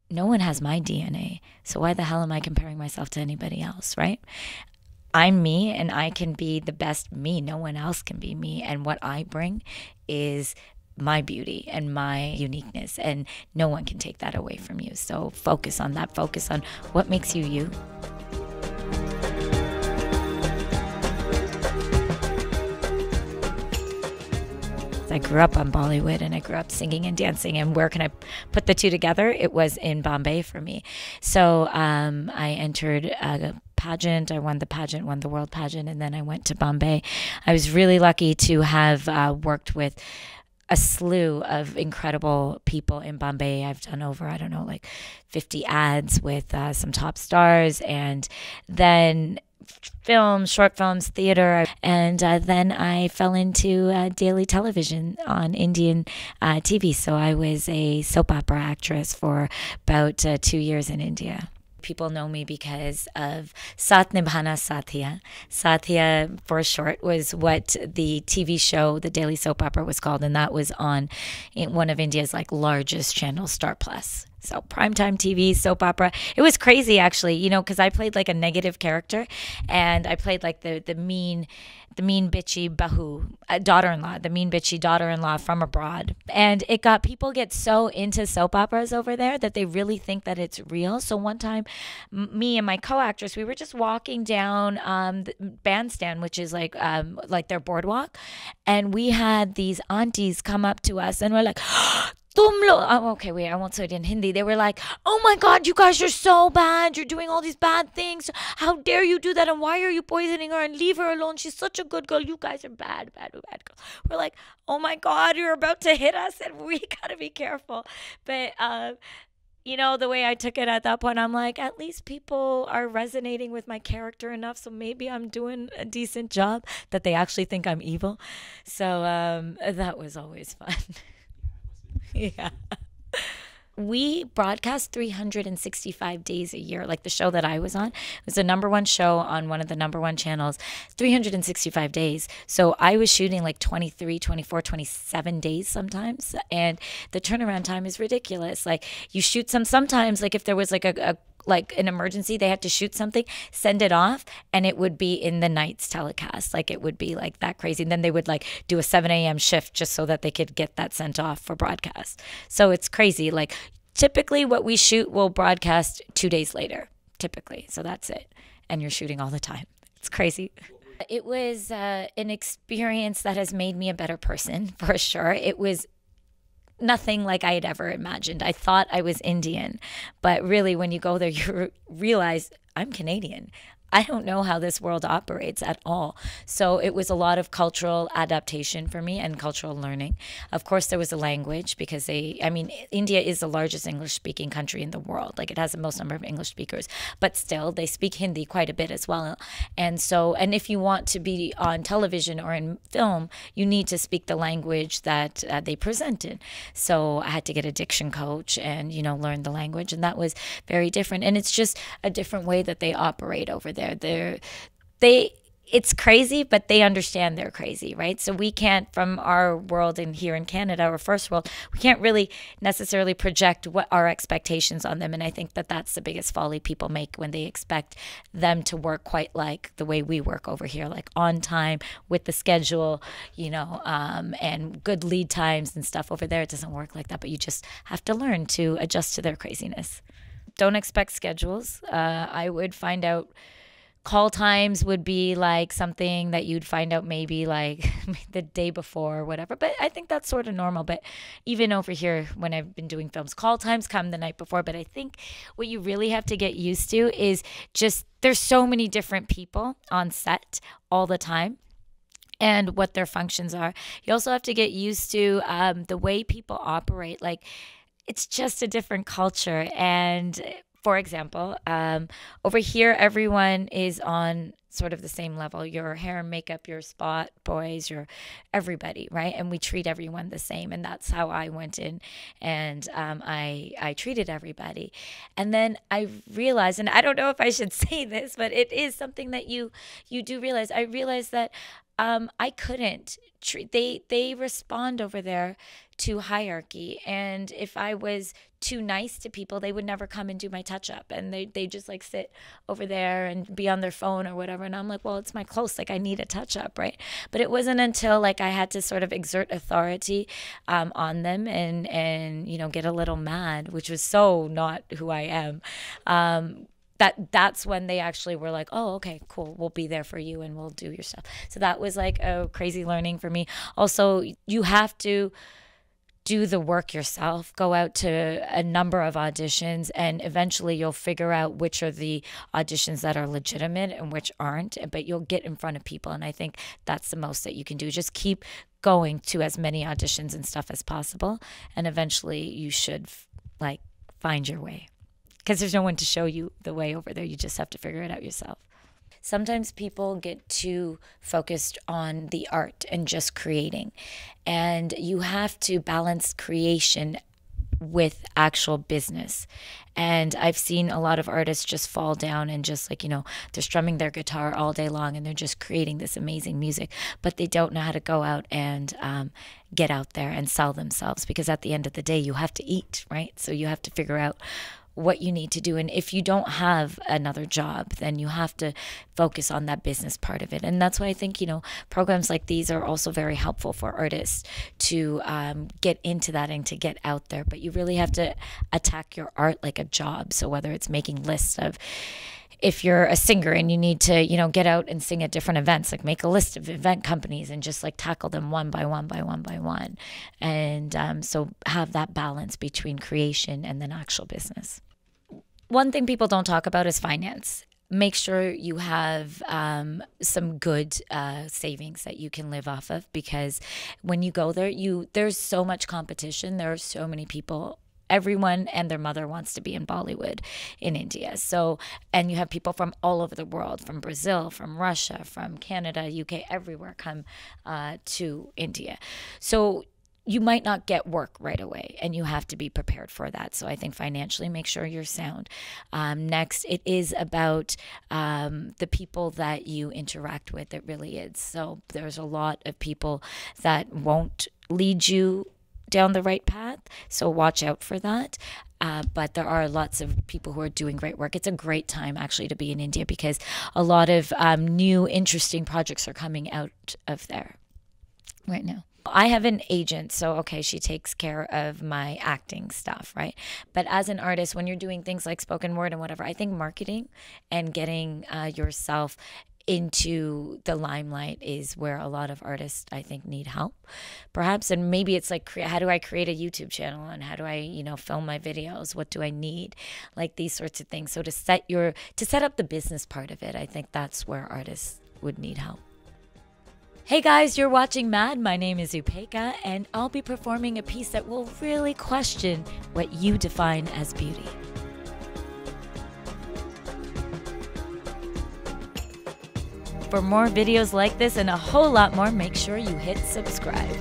no one has my DNA. So why the hell am I comparing myself to anybody else, right? I'm me and I can be the best me. No one else can be me. And what I bring is my beauty and my uniqueness. And no one can take that away from you. So focus on that. Focus on what makes you you. I grew up on Bollywood and I grew up singing and dancing. And where can I put the two together? It was in Bombay for me. So I entered a pageant. I won the pageant, won the world pageant, and then I went to Bombay. I was really lucky to have worked with a slew of incredible people in Bombay. I've done over, I don't know, like 50 ads with some top stars, and then films, short films, theater, and then I fell into daily television on Indian TV. So I was a soap opera actress for about 2 years in India. People know me because of Saath Nibhana Saathiya. Saathiya, for short, was what the TV show, the daily soap opera, was called, and that was on one of India's like largest channels, Star Plus. So primetime TV, soap opera. It was crazy, actually, you know, because I played like a negative character, and I played like the mean bitchy bahu, daughter-in-law, the mean bitchy daughter-in-law from abroad. And it got people get so into soap operas over there that they really think that it's real. So one time, me and my co-actress, we were just walking down the bandstand, which is like their boardwalk, and we had these aunties come up to us and we're like, oh, okay, wait, I won't say it in Hindi. They were like, oh my God, you guys are so bad. You're doing all these bad things. How dare you do that? And why are you poisoning her? And leave her alone. She's such a good girl. You guys are bad, bad, bad girls. We're like, oh my God, you're about to hit us and we gotta be careful. But, you know, the way I took it at that point, I'm like, at least people are resonating with my character enough, so maybe I'm doing a decent job that they actually think I'm evil. So that was always fun. Yeah. We broadcast 365 days a year. Like the show that I was on, it was the #1 show on one of the #1 channels, 365 days. So I was shooting like 23, 24, 27 days sometimes. And the turnaround time is ridiculous. Like you shoot sometimes, like if there was like like an emergency, they had to shoot something, send it off, and it would be in the night's telecast. Like it would be like that crazy. And then they would like do a 7 a.m. shift just so that they could get that sent off for broadcast. So it's crazy. Like typically what we shoot will broadcast 2 days later, typically. So that's it. And you're shooting all the time. It's crazy. It was an experience that has made me a better person, for sure. It was nothing like I had ever imagined. I thought I was Indian, but really when you go there, you realize I'm Canadian. I don't know how this world operates at all. So it was a lot of cultural adaptation for me and cultural learning. Of course, there was a language because India is the largest English-speaking country in the world. Like it has the most number of English speakers, but still they speak Hindi quite a bit as well. And so, and if you want to be on television or in film, you need to speak the language that they present in. So I had to get a diction coach and, you know, learn the language, and that was very different. And it's just a different way that they operate over there. It's crazy, but they understand they're crazy, right? So we can't, from our world in here in Canada, or first world, we can't really necessarily project what our expectations on them. And I think that that's the biggest folly people make when they expect them to work quite like the way we work over here, like on time with the schedule, you know, and good lead times and stuff. Over there, it doesn't work like that, but you just have to learn to adjust to their craziness. Don't expect schedules. I would find out call times would be like something that you'd find out maybe like the day before or whatever. But I think that's sort of normal. But even over here, when I've been doing films, call times come the night before. But I think what you really have to get used to is just there's so many different people on set all the time and what their functions are. You also have to get used to the way people operate. Like it's just a different culture. And for example, over here, everyone is on sort of the same level. Your hair and makeup, your spot boys, your everybody, right? And we treat everyone the same. And that's how I went in and I treated everybody. And then I realized, and I don't know if I should say this, but it is something that you do realize. I realized that I couldn't treat, they respond over there to hierarchy, and if I was too nice to people, they would never come and do my touch up, and they just like sit over there and be on their phone or whatever, and I'm like, well, it's my close, like I need a touch up, right? But it wasn't until like I had to sort of exert authority on them, and you know, get a little mad, which was so not who I am, that's when they actually were like, oh, okay, cool, we'll be there for you and we'll do your stuff. So that was like a crazy learning for me. Also, you have to do the work yourself, go out to a number of auditions, and eventually you'll figure out which are the auditions that are legitimate and which aren't, but you'll get in front of people. And I think that's the most that you can do. Just keep going to as many auditions and stuff as possible, and eventually you should like find your way, because there's no one to show you the way over there. You just have to figure it out yourself. Sometimes people get too focused on the art and just creating, and you have to balance creation with actual business. And I've seen a lot of artists just fall down and just like, you know, they're strumming their guitar all day long and they're just creating this amazing music, but they don't know how to go out and get out there and sell themselves, because at the end of the day, you have to eat, right? So you have to figure out what you need to do. And if you don't have another job, then you have to focus on that business part of it. And that's why I think, you know, programs like these are also very helpful for artists to get into that and to get out there. But you really have to attack your art like a job. So whether it's making lists of, if you're a singer and you need to, you know, get out and sing at different events, like make a list of event companies and just like tackle them one by one by one by one. And so have that balance between creation and then actual business. One thing people don't talk about is finance. Make sure you have some good savings that you can live off of, because when you go there, there's so much competition. There are so many people. Everyone and their mother wants to be in Bollywood in India. So, and you have people from all over the world, from Brazil, from Russia, from Canada, UK, everywhere come to India. So you might not get work right away, and you have to be prepared for that. So I think financially, make sure you're sound. Next, it is about the people that you interact with. It really is. So there's a lot of people that won't lead you down the right path, so watch out for that. But there are lots of people who are doing great work. It's a great time actually to be in India, because a lot of new interesting projects are coming out of there right now. I have an agent, so okay, she takes care of my acting stuff, right? But as an artist, when you're doing things like spoken word and whatever, I think marketing and getting yourself into the limelight is where a lot of artists, I think, need help, perhaps. And maybe it's like, how do I create a YouTube channel, and how do I, you know, film my videos? What do I need? Like these sorts of things. So to set up the business part of it, I think that's where artists would need help. Hey guys, you're watching Mad. My name is Uppekha, and I'll be performing a piece that will really question what you define as beauty. For more videos like this and a whole lot more, make sure you hit subscribe.